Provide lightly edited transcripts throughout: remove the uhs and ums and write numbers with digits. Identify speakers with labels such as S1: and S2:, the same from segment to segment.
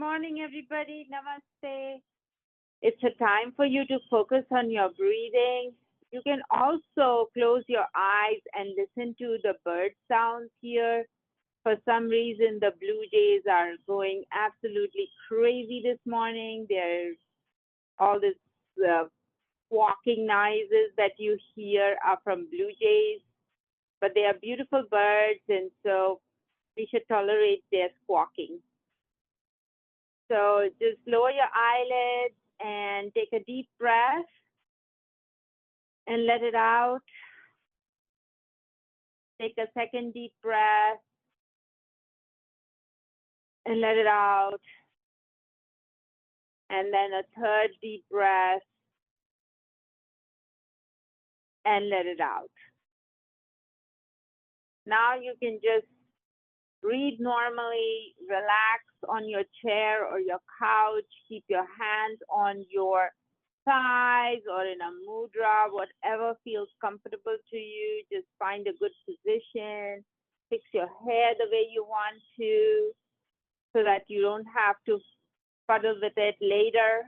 S1: morning, everybody. Namaste. It's a time for you to focus on your breathing. You can also close your eyes and listen to the bird sounds here. For some reason, the blue jays are going absolutely crazy this morning. There's all this uh, walking noises that you hear are from blue jays, but they are beautiful birds, and so we should tolerate their squawking. So just lower your eyelids and take a deep breath and let it out. Take a second deep breath and let it out. And then a third deep breath and let it out. Now you can just breathe normally, relax on your chair or your couch, keep your hands on your thighs or in a mudra, whatever feels comfortable to you. Just find a good position, fix your hair the way you want to so that you don't have to fuddle with it later.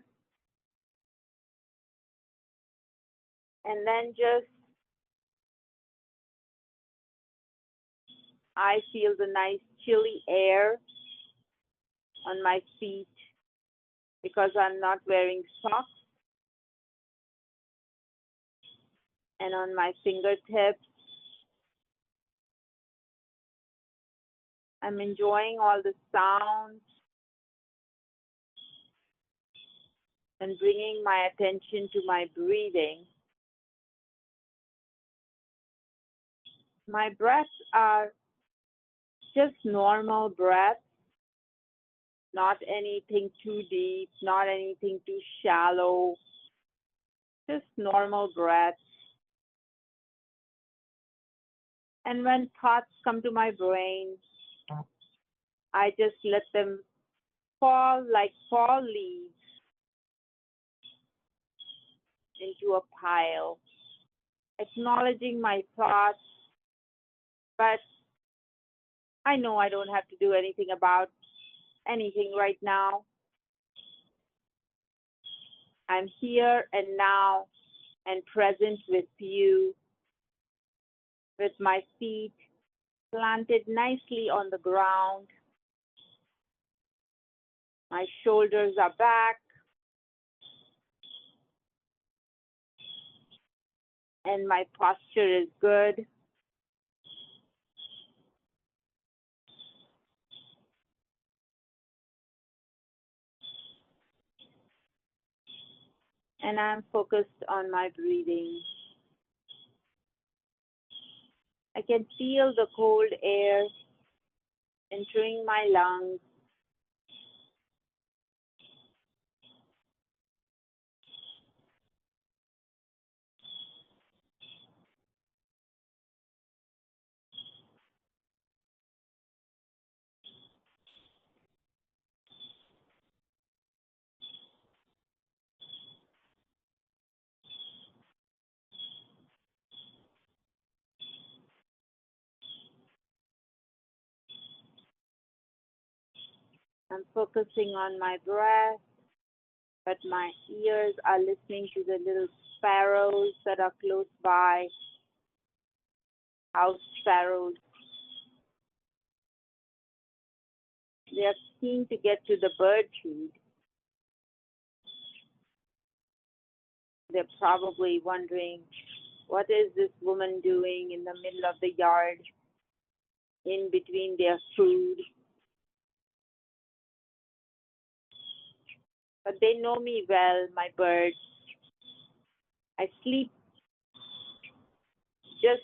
S1: And then just, I feel the nice chilly air on my feet because I'm not wearing socks, and on my fingertips. I'm enjoying all the sounds and bringing my attention to my breathing. My breaths are just normal breaths, not anything too deep, not anything too shallow, just normal breaths. And when thoughts come to my brain, I just let them fall like fall leaves into a pile, acknowledging my thoughts, but I know I don't have to do anything about anything right now. I'm here and now and present with you, with my feet planted nicely on the ground. My shoulders are back and my posture is good. And I'm focused on my breathing. I can feel the cold air entering my lungs. I'm focusing on my breath, but my ears are listening to the little sparrows that are close by, house sparrows. They are keen to get to the bird feed. They're probably wondering, what is this woman doing in the middle of the yard, in between their food? But they know me well, my birds. I sleep just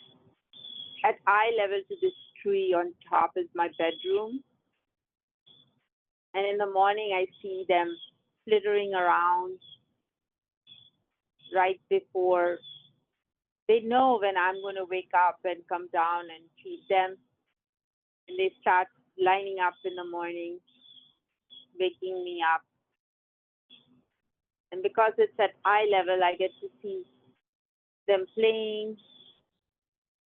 S1: at eye level to this tree on top is my bedroom. And in the morning, I see them flittering around right before they know when I'm going to wake up and come down and feed them. And they start lining up in the morning, waking me up. And because it's at eye level, I get to see them playing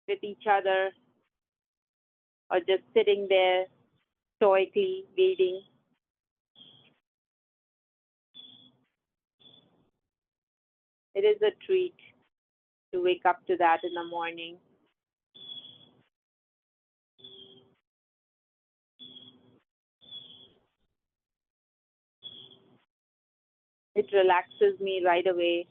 S1: with each other or just sitting there stoically waiting. It is a treat to wake up to that in the morning. It relaxes me right away.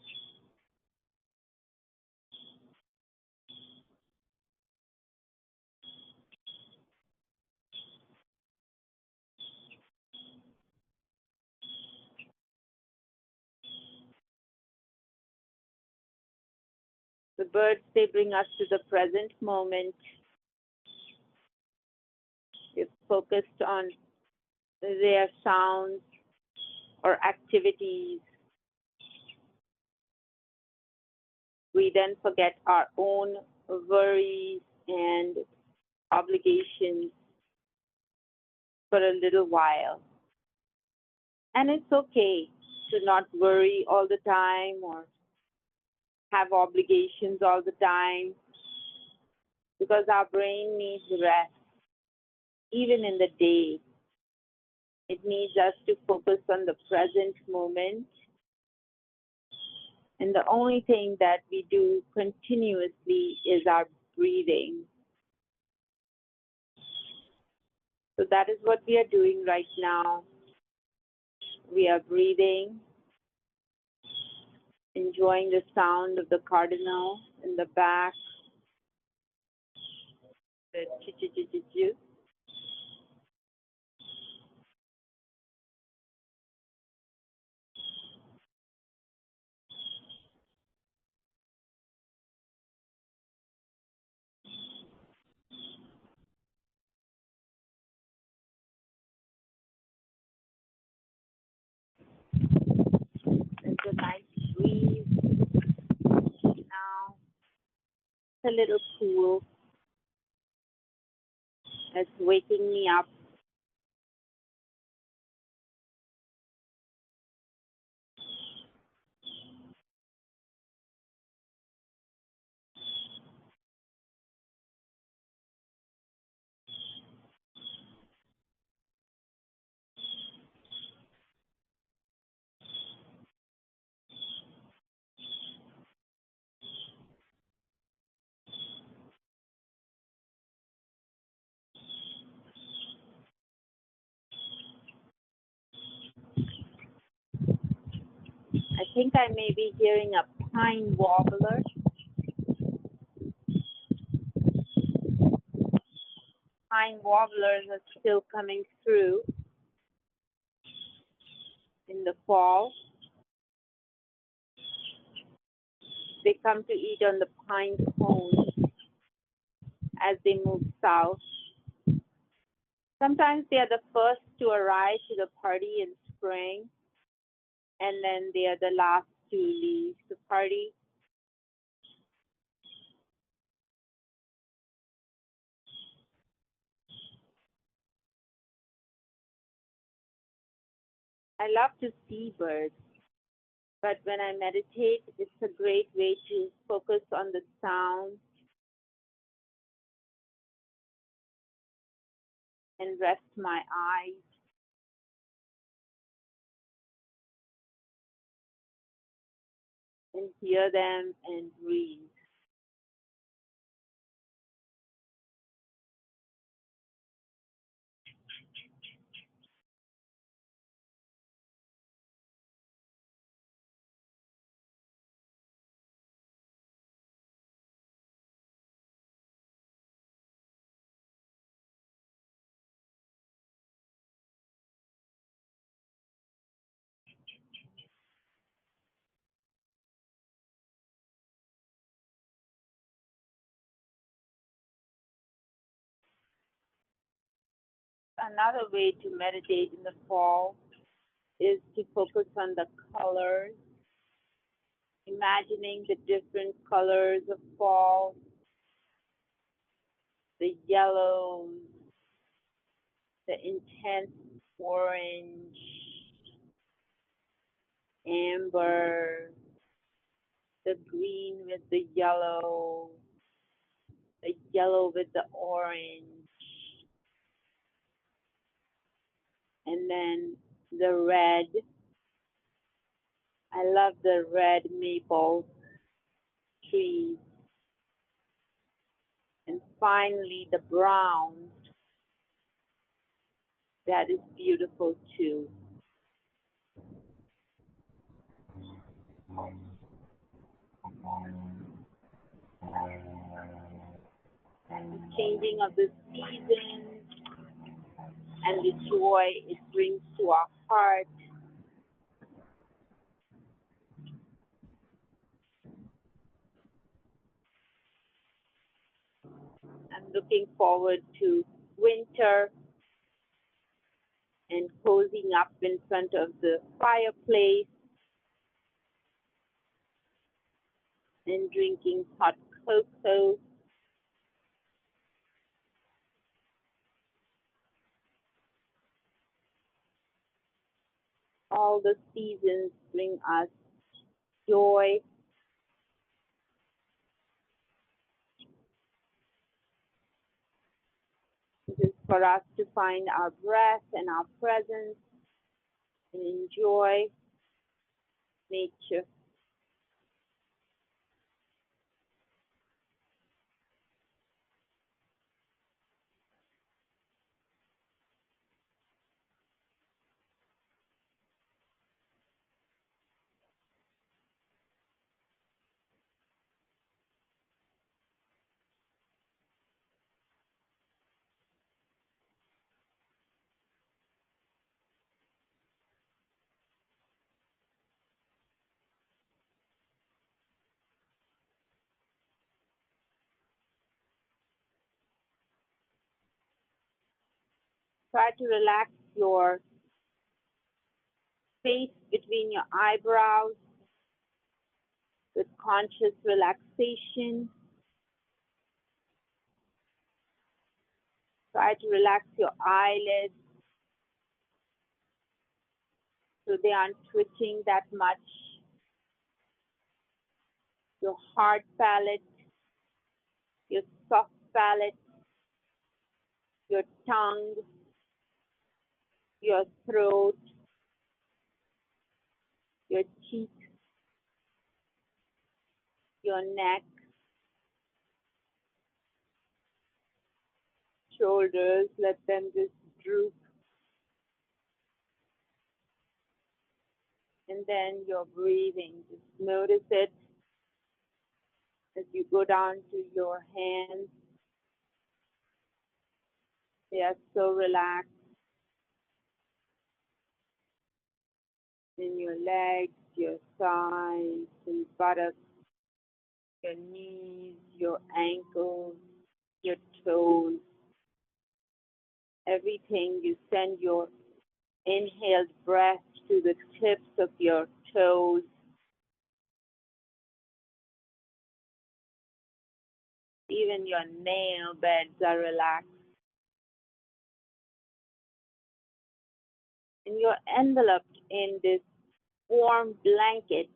S1: The birds, they bring us to the present moment. We're focused on their sounds or activities. We then forget our own worries and obligations for a little while. And it's okay to not worry all the time or have obligations all the time because our brain needs rest. Even in the day, it needs us to focus on the present moment. And the only thing that we do continuously is our breathing. So that is what we are doing right now. We are breathing, enjoying the sound of the cardinal in the back, the chi-chi-chi-chi-chi. It's a nice breeze now. It's a little cool. It's waking me up. I think I may be hearing a pine warbler. Pine warblers are still coming through in the fall. They come to eat on the pine cones as they move south. Sometimes they are the first to arrive to the party in spring, and then they are the last to leave the party. I love to see birds, but when I meditate, it's a great way to focus on the sound and rest my eyes and hear them and breathe. Another way to meditate in the fall is to focus on the colors, imagining the different colors of fall, the yellows, the intense orange, amber, the green with the yellow with the orange, and then the red I love the red maple trees. And finally, the brown. That is beautiful too. And the changing of the seasons and the joy it brings to our heart. I'm looking forward to winter and cozying up in front of the fireplace and drinking hot cocoa. All the seasons bring us joy. It is for us to find our breath and our presence and enjoy nature. Try to relax your space between your eyebrows with conscious relaxation. Try to relax your eyelids so they aren't twitching that much. Your hard palate, your soft palate, your tongue, your throat, your cheeks, your neck, shoulders, let them just droop. And then your breathing, just notice it as you go down to your hands. They are so relaxed in your legs, your thighs, and buttocks, your knees, your ankles, your toes, everything. You send your inhaled breath to the tips of your toes. Even your nail beds are relaxed. And you're enveloped in this warm blanket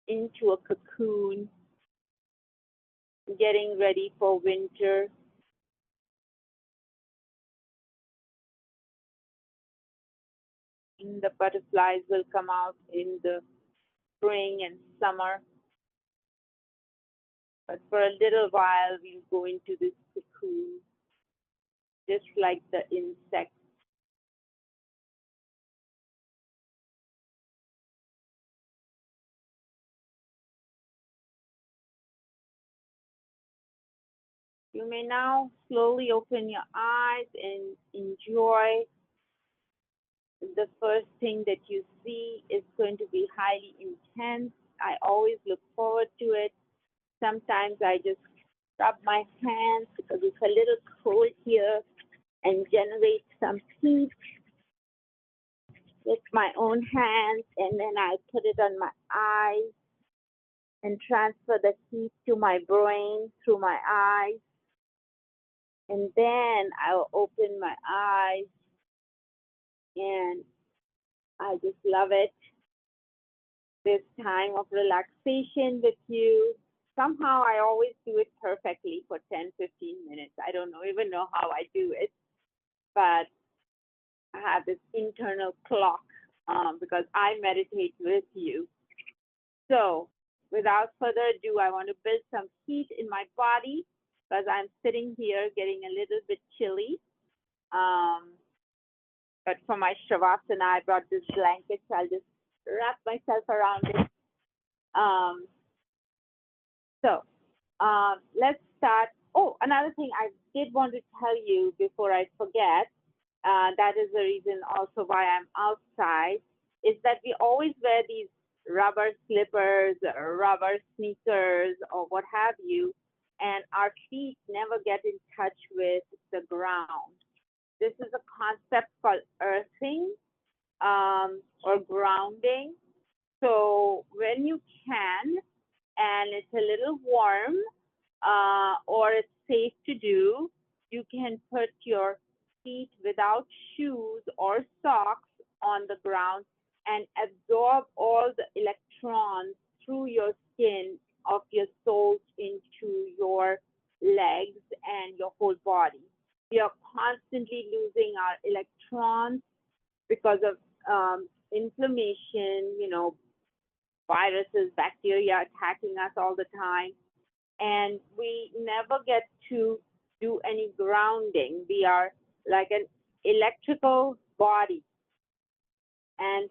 S1: into a cocoon, getting ready for winter. And the butterflies will come out in the spring and summer. But for a little while, we'll go into this cocoon, just like the insects. You may now slowly open your eyes and enjoy. The first thing that you see is going to be highly intense. I always look forward to it. Sometimes I just rub my hands because it's a little cold here and generate some heat with my own hands, and then I put it on my eyes and transfer the heat to my brain through my eyes. And then I'll open my eyes and I just love it. This time of relaxation with you. Somehow I always do it perfectly for 10, 15 minutes. I don't know, even know how I do it, but I have this internal clock because I meditate with you. So, without further ado, I want to build some heat in my body because I'm sitting here getting a little bit chilly. Um, but for my Shavasana, I brought this blanket, so I'll just wrap myself around it. Um, so, let's start. Oh, another thing I did want to tell you before I forget, that is the reason also why I'm outside, is that we always wear these rubber slippers, or rubber sneakers, or what have you, and our feet never get in touch with the ground. This is a concept called earthing, or grounding. So when you can, and it's a little warm, or it's safe to do, you can put your feet without shoes or socks on the ground and absorb all the electrons through your skin of your soles into your legs and your whole body. We are constantly losing our electrons because of inflammation, viruses, bacteria attacking us all the time. And we never get to do any grounding. We are like an electrical body, and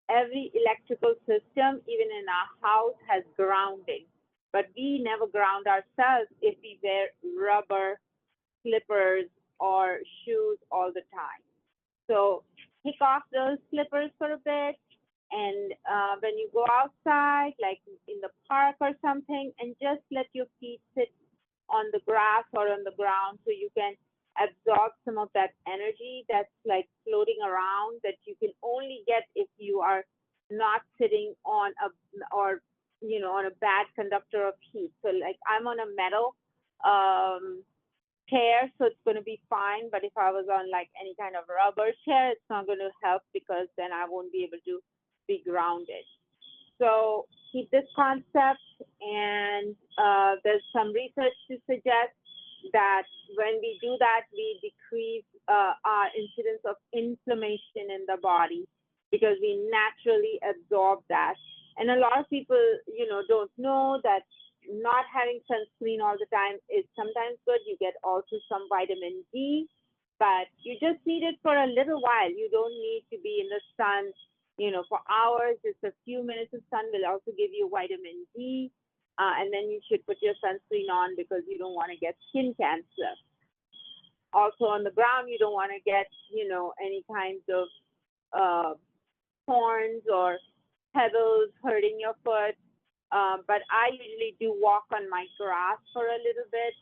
S1: every electrical system, even in our house, has grounding. But we never ground ourselves if we wear rubber slippers or shoes all the time. So take off those slippers for a bit. And when you go outside, like in the park or something, and just let your feet sit on the grass or on the ground so you can absorb some of that energy that's like floating around that you can only get if you are not sitting on a or on a bad conductor of heat. So like I'm on a metal um chair, so it's going to be fine. But if I was on like any kind of rubber chair, it's not going to help because then I won't be able to be grounded. So keep this concept, and there's some research to suggest that when we do that, we decrease our incidence of inflammation in the body because we naturally absorb that. And a lot of people, don't know that not having sunscreen all the time is sometimes good. You get also some vitamin D, but you just need it for a little while. You don't need to be in the sun, for hours. Just a few minutes of sun will also give you vitamin D. And then you should put your sunscreen on because you don't want to get skin cancer. Also on the ground, you don't want to get, any kinds of uh, thorns or pebbles hurting your foot. But I usually do walk on my grass for a little bit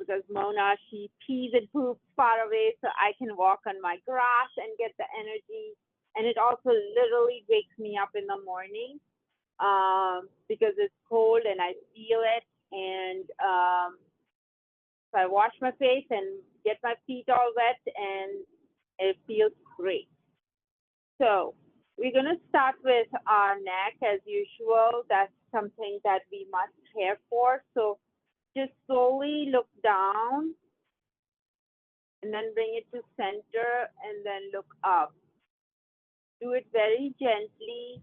S1: because Mona, she pees and poops far away, so I can walk on my grass and get the energy. And it also literally wakes me up in the morning because it's cold and I feel it. And so I wash my face and get my feet all wet, and it feels great. So we're going to start with our neck as usual. That's something that we must care for. So just slowly look down and then bring it to center and then look up. Do it very gently,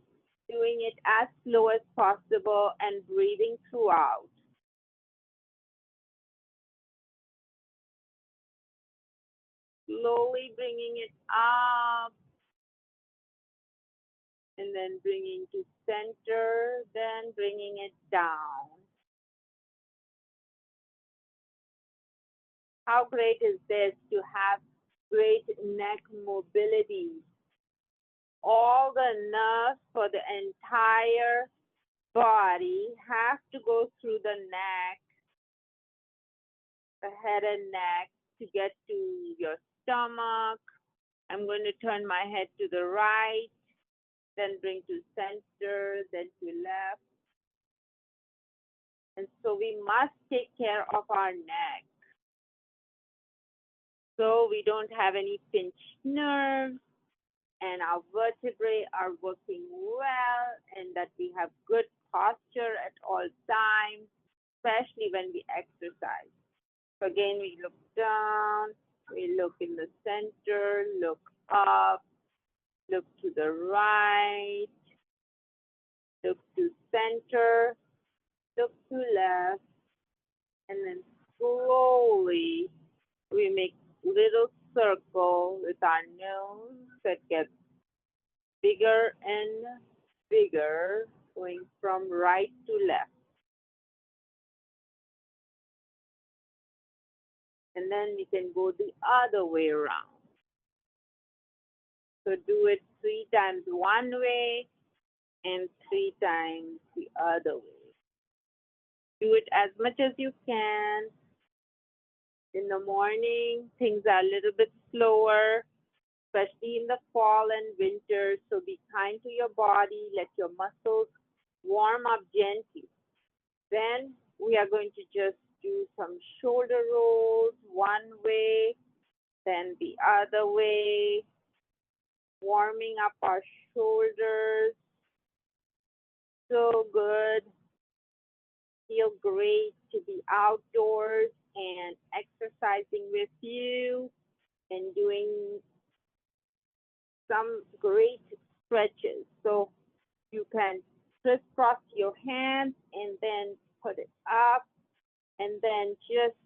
S1: doing it as slow as possible and breathing throughout. Slowly bringing it up and then bringing to center, then bringing it down. How great is this to have great neck mobility? All the nerves for the entire body have to go through the neck, the head and neck to get to your stomach. I'm going to turn my head to the right, then bring to center, then to left. And so we must take care of our neck so we don't have any pinched nerves and our vertebrae are working well and that we have good posture at all times, especially when we exercise. So again, we look down, we look in the center, look up, look to the right, look to center, look to left, and then slowly we make little circle with our nose that gets bigger and bigger, going from right to left. And then we can go the other way around. So do it 3 times one way and 3 times the other way. Do it as much as you can. In the morning, things are a little bit slower, especially in the fall and winter. So be kind to your body. Let your muscles warm up gently. Then we are going to just do some shoulder rolls one way, then the other way, warming up our shoulders. So good. Feel great to be outdoors and exercising with you and doing some great stretches. So you can crisscross your hands and then put it up and then just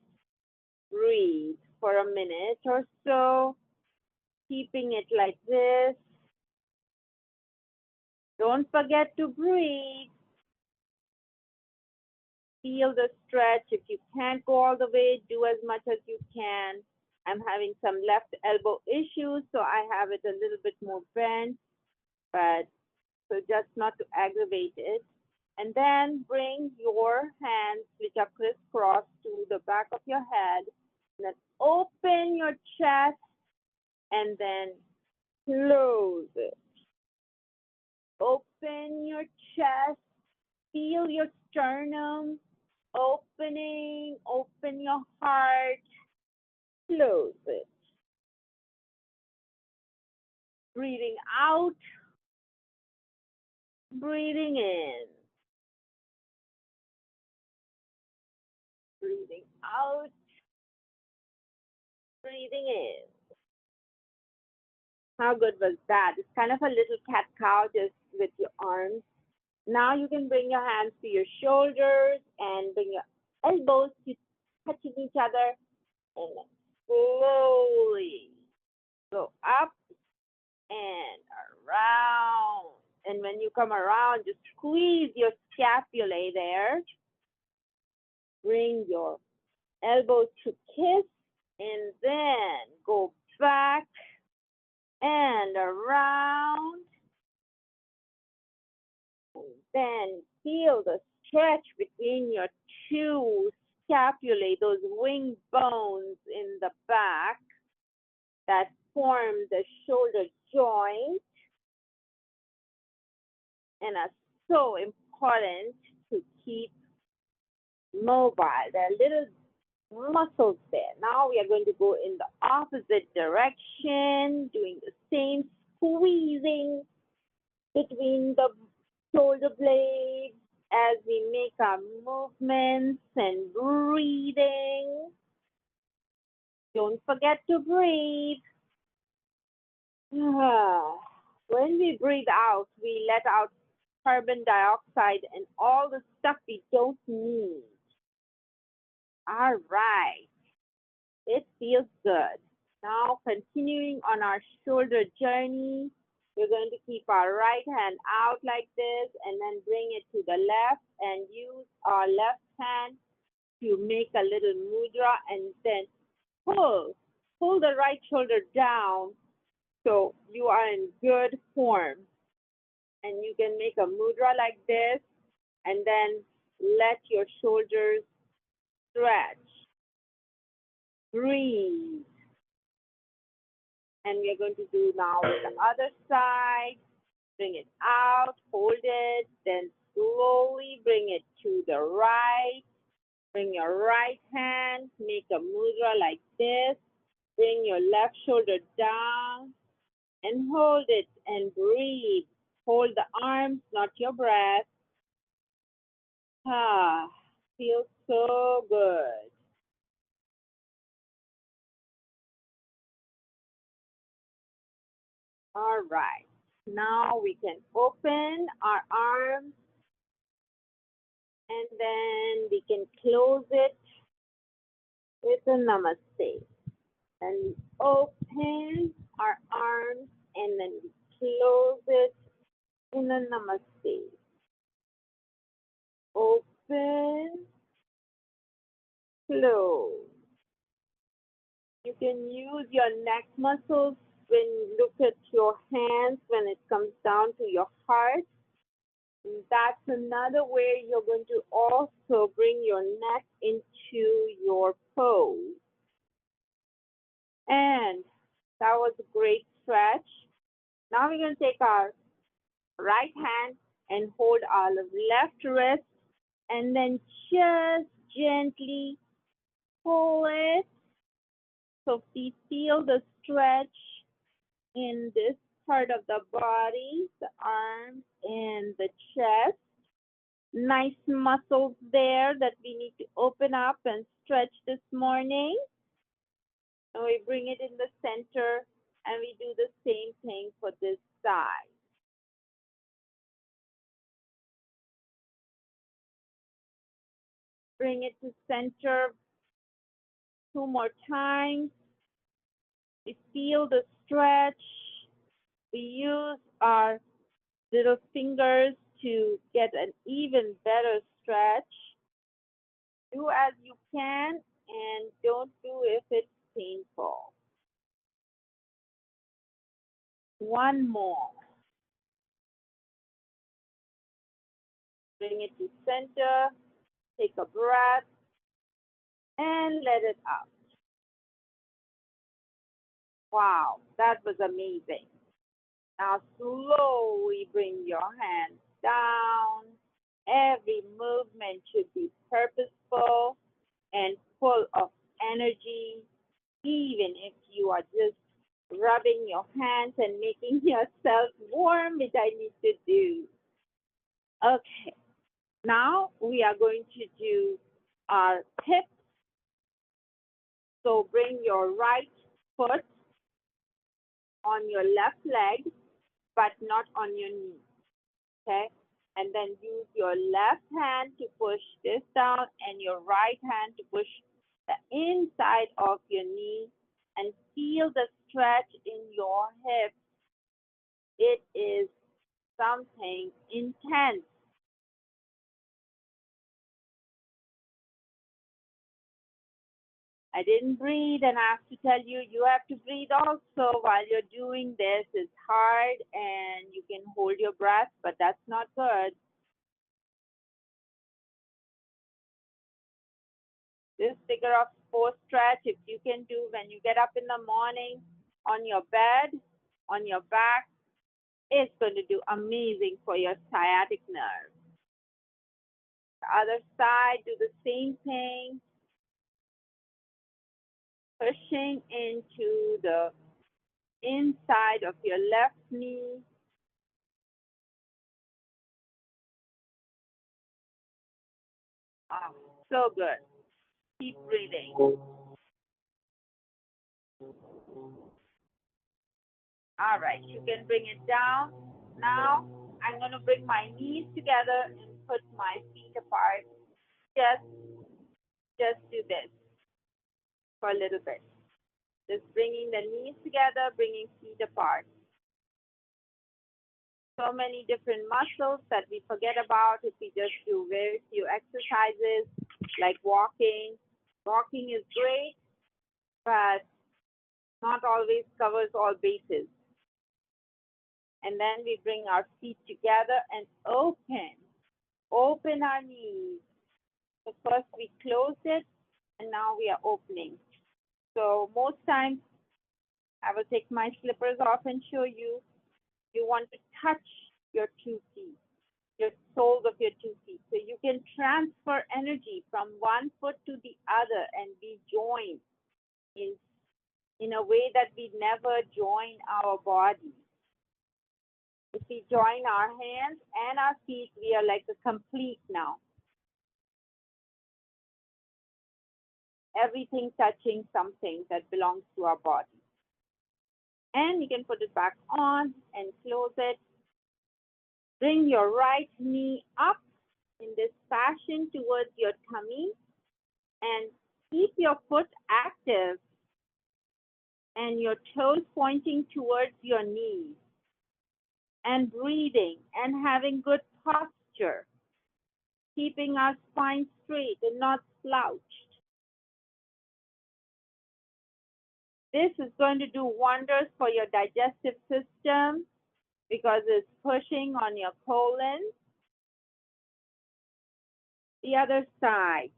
S1: breathe for a minute or so, keeping it like this. Don't forget to breathe. Feel the stretch. If you can't go all the way, do as much as you can. I'm having some left elbow issues, so I have it a little bit more bent, but so just not to aggravate it. And then bring your hands, which are crisscrossed, to the back of your head. And then open your chest and then close it. Open your chest. Feel your sternum opening. Open your heart. Close it. Breathing out. Breathing in. Breathing out. Breathing in. How good was that? It's kind of a little cat-cow just with your arms. Now you can bring your hands to your shoulders and bring your elbows to touching each other and then slowly go up and around. And when you come around, just squeeze your scapulae there. Bring your elbows to kiss and then go back and around. And then feel the stretch between your two scapulae, those wing bones in the back that form the shoulder joint and are so important to keep mobile. There are little muscles there. Now we are going to go in the opposite direction, doing the same squeezing between the shoulder blades as we make our movements and breathing. Don't forget to breathe. When we breathe out, we let out carbon dioxide and all the stuff we don't need. All right. It feels good. Now, continuing on our shoulder journey, we're going to keep our right hand out like this and then bring it to the left and use our left hand to make a little mudra and then pull the right shoulder down so you are in good form. And you can make a mudra like this and then let your shoulders stretch. Breathe. And we are going to do now with the other side. Bring it out, hold it, then slowly bring it to the right. Bring your right hand, make a mudra like this. Bring your left shoulder down and hold it and breathe. Hold the arms, not your breath. Feels so good. All right. Now we can open our arms and then we can close it with a namaste. And we open our arms and then we close it in a namaste. Open, close. You can use your neck muscles when you look at your hands when it comes down to your heart. And that's another way you're going to also bring your neck into your pose. And that was a great stretch. Now we're going to take our right hand and hold our left wrist and then just gently pull it. So we feel the stretch in this part of the body, the arms and the chest. Nice muscles there that we need to open up and stretch this morning. And we bring it in the center and we do the same thing for this side. Bring it to center 2 more times. We feel the stretch. We use our little fingers to get an even better stretch. Do as you can and don't do if it's painful. One more. Bring it to center. Take a breath and let it out. Wow, that was amazing. Now slowly bring your hands down. Every movement should be purposeful and full of energy, even if you are just rubbing your hands and making yourself warm, which I need to do. Okay, now we are going to do our hips. So bring your right foot on your left leg, but not on your knee. Okay? And then use your left hand to push this down and your right hand to push the inside of your knee and feel the stretch in your hip. It is something intense. I didn't breathe, and I have to tell you, you have to breathe also while you're doing this. It's hard, and you can hold your breath, but that's not good. This figure of four stretch, if you can do when you get up in the morning on your bed, on your back, it's going to do amazing for your sciatic nerve. The other side, do the same thing, pushing into the inside of your left knee. Oh, so good. Keep breathing. All right, you can bring it down. Now, I'm going to bring my knees together and put my feet apart. Just, just do this for a little bit. Just bringing the knees together, bringing feet apart. So many different muscles that we forget about if we just do very few exercises like walking. Walking is great, but not always covers all bases. And then we bring our feet together and open our knees. So first we closed it and now we are opening. So most times I will take my slippers off and show you. You want to touch your 2 feet, your soles of your 2 feet. So you can transfer energy from one foot to the other and be joined in a way that we never join our body. If we join our hands and our feet, we are like a complete now. Everything touching something that belongs to our body. And you can put it back on and close it. Bring your right knee up in this fashion towards your tummy and keep your foot active and your toes pointing towards your knees and breathing and having good posture, keeping our spine straight and not slouched. This is going to do wonders for your digestive system because it's pushing on your colon. The other side,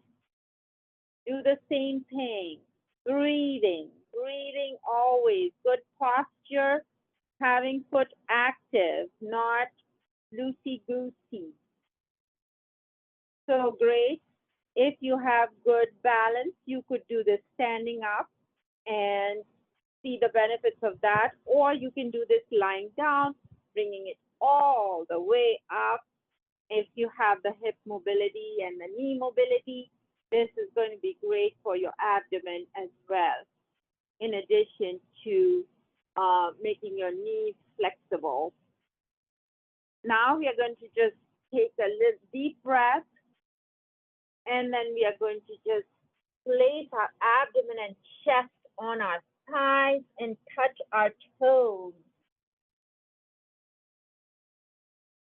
S1: do the same thing. Breathing, breathing always. Good posture, having foot active, not loosey-goosey. So great. If you have good balance, you could do this standing up and see the benefits of that, or you can do this lying down, bringing it all the way up. If you have the hip mobility and the knee mobility, this is going to be great for your abdomen as well, in addition to making your knees flexible. Now we are going to just take a little deep breath, and then we are going to just place our abdomen and chest on our thighs and touch our toes.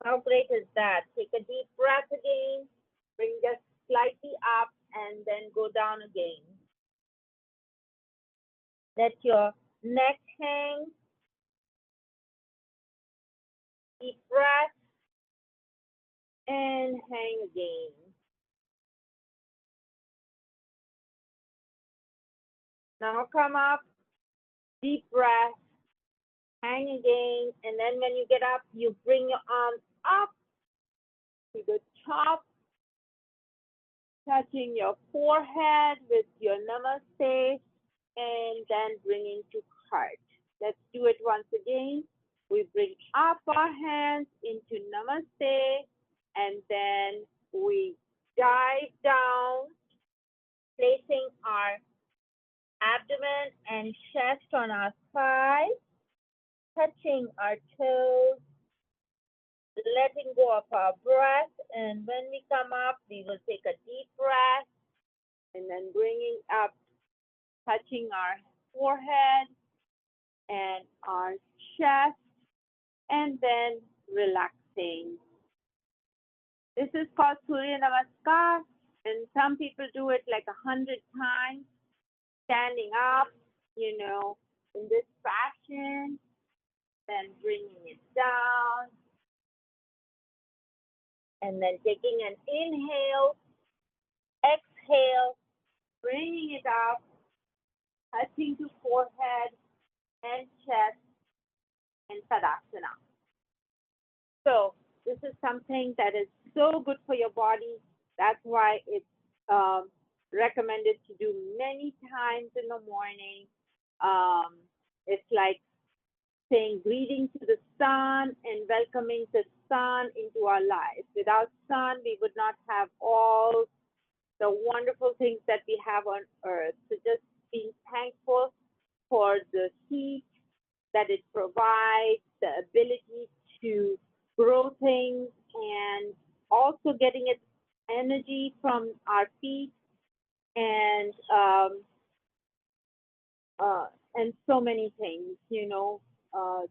S1: How great is that? Take a deep breath again, bring just slightly up and then go down again. Let your neck hang. Deep breath and hang again. Now come up, deep breath, hang again, and then when you get up, you bring your arms up to the top, touching your forehead with your namaste, and then bringing to heart. Let's do it once again. We bring up our hands into namaste, and then we dive down, placing our abdomen and chest on our thighs, touching our toes, letting go of our breath. And when we come up, we will take a deep breath and then bringing up, touching our forehead and our chest, and then relaxing. This is called Surya Namaskar, and some people do it like 100 times, standing up, in this fashion, then bringing it down, and then taking an inhale, exhale, bringing it up, touching to forehead and chest, and Tadasana. So this is something that is so good for your body. That's why it's recommended to do many times in the morning. It's like saying greeting to the sun and welcoming the sun into our lives. Without sun, we would not have all the wonderful things that we have on earth. So just being thankful for the heat that it provides, the ability to grow things, and also getting its energy from our feet, and so many things,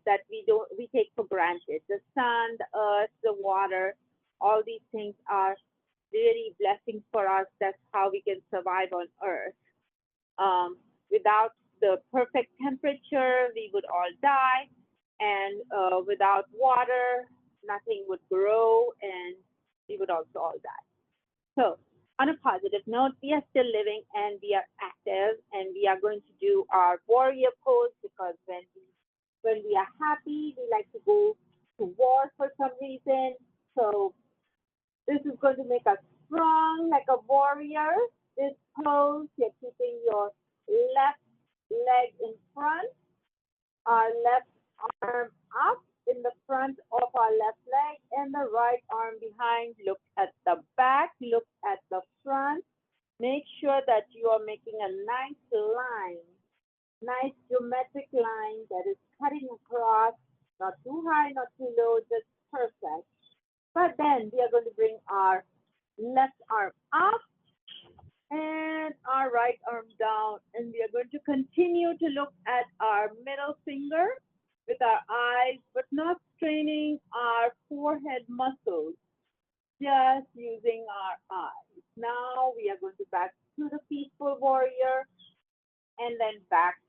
S1: that we take for granted. The sun, the earth, the water, all these things are really blessings for us. That's how we can survive on earth. Without the perfect temperature, we would all die. And without water, nothing would grow, and we would also all die. So on a positive note, we are still living and we are active, and we are going to do our warrior pose, because when we are happy, we like to go to war for some reason. So this is going to make us strong like a warrior. This pose, you're keeping your left leg in front, our left arm up in the front of our left leg, and the right arm behind. Look at the back, look at the front. Make sure that you are making a nice line. Nice geometric line that is cutting across, not too high, not too low, just perfect. But then we are going to bring our left arm up and our right arm down. And we are going to continue to look at our middle finger with our eyes, but not straining our forehead muscles, just using our eyes. Now we are going to back to the peaceful warrior and then back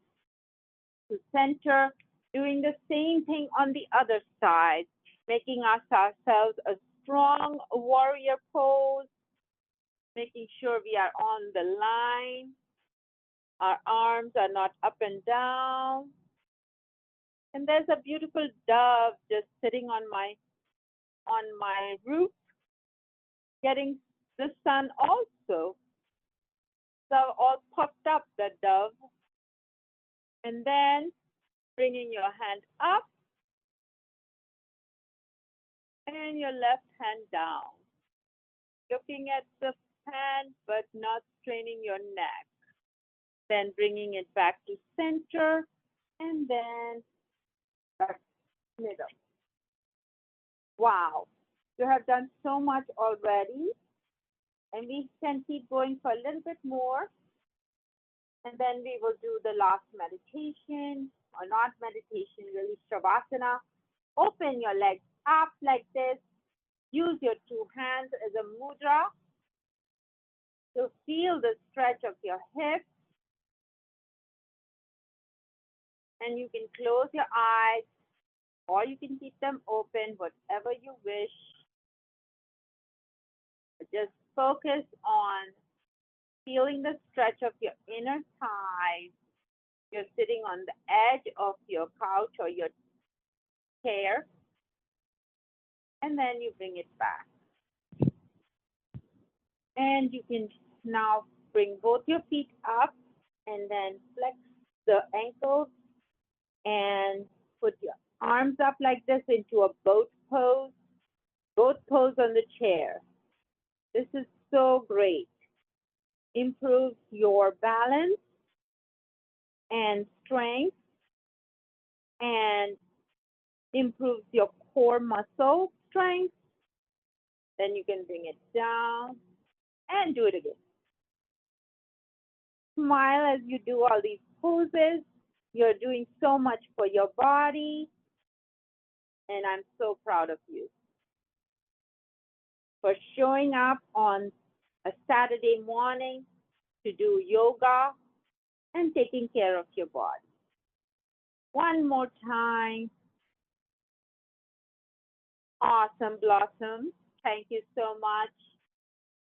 S1: to center, doing the same thing on the other side, making ourselves a strong warrior pose, making sure we are on the line. Our arms are not up and down. And there's a beautiful dove just sitting on my roof, getting the sun also. So all puffed up, the dove. And then bringing your hand up and your left hand down. Looking at the hand, but not straining your neck. Then bringing it back to center and then back middle. Wow, you have done so much already, and we can keep going for a little bit more, and then we will do the last meditation, or not meditation, really Shavasana. Open your legs up like this. Use your two hands as a mudra to feel the stretch of your hips, and you can close your eyes, or you can keep them open, whatever you wish. Just focus on feeling the stretch of your inner thighs. You're sitting on the edge of your couch or your chair, and then you bring it back. And you can now bring both your feet up and then flex the ankles and put your arms up like this into a boat pose on the chair. This is so great. Improves your balance and strength and improves your core muscle strength. Then you can bring it down and do it again. Smile as you do all these poses. You're doing so much for your body, and I'm so proud of you for showing up on a Saturday morning to do yoga and taking care of your body. One more time. Awesome Blossom. Thank you so much.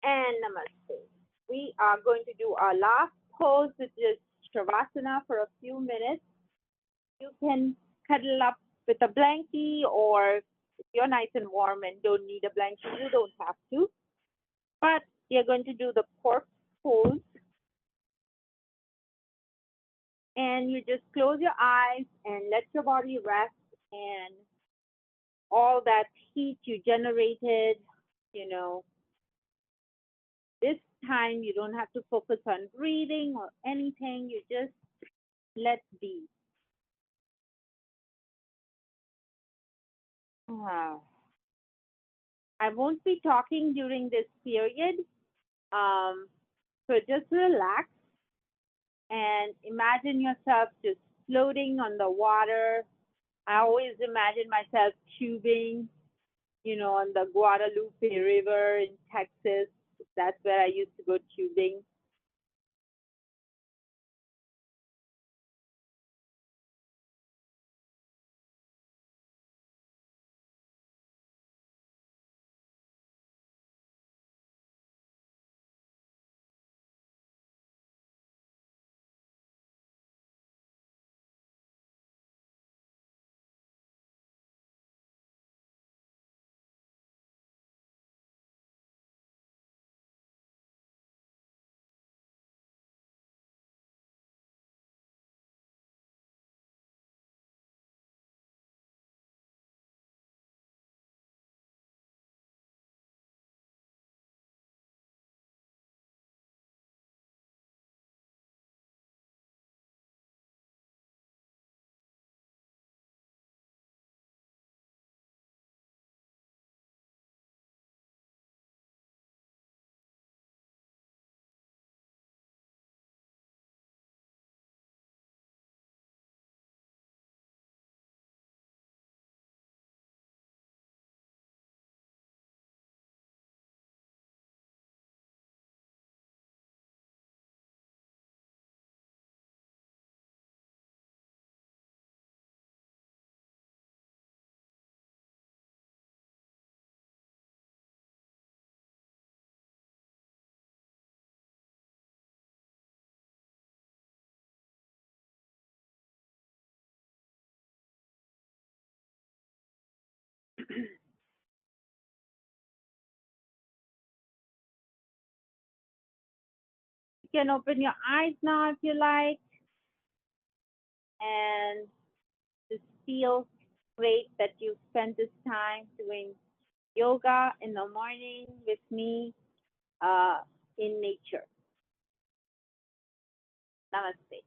S1: And namaste. We are going to do our last pose, which is Shavasana, for a few minutes. You can cuddle up with a blankie, or if you're nice and warm and don't need a blankie, you don't have to. But you're going to do the corpse pose. And you just close your eyes and let your body rest, and all that heat you generated, this time you don't have to focus on breathing or anything. You just let be. I won't be talking during this period. So just relax and imagine yourself just floating on the water. I always imagine myself tubing, on the Guadalupe River in Texas. That's where I used to go tubing. can open your eyes now if you like, and just feel great that you spent this time doing yoga in the morning with me uh, in nature. Namaste.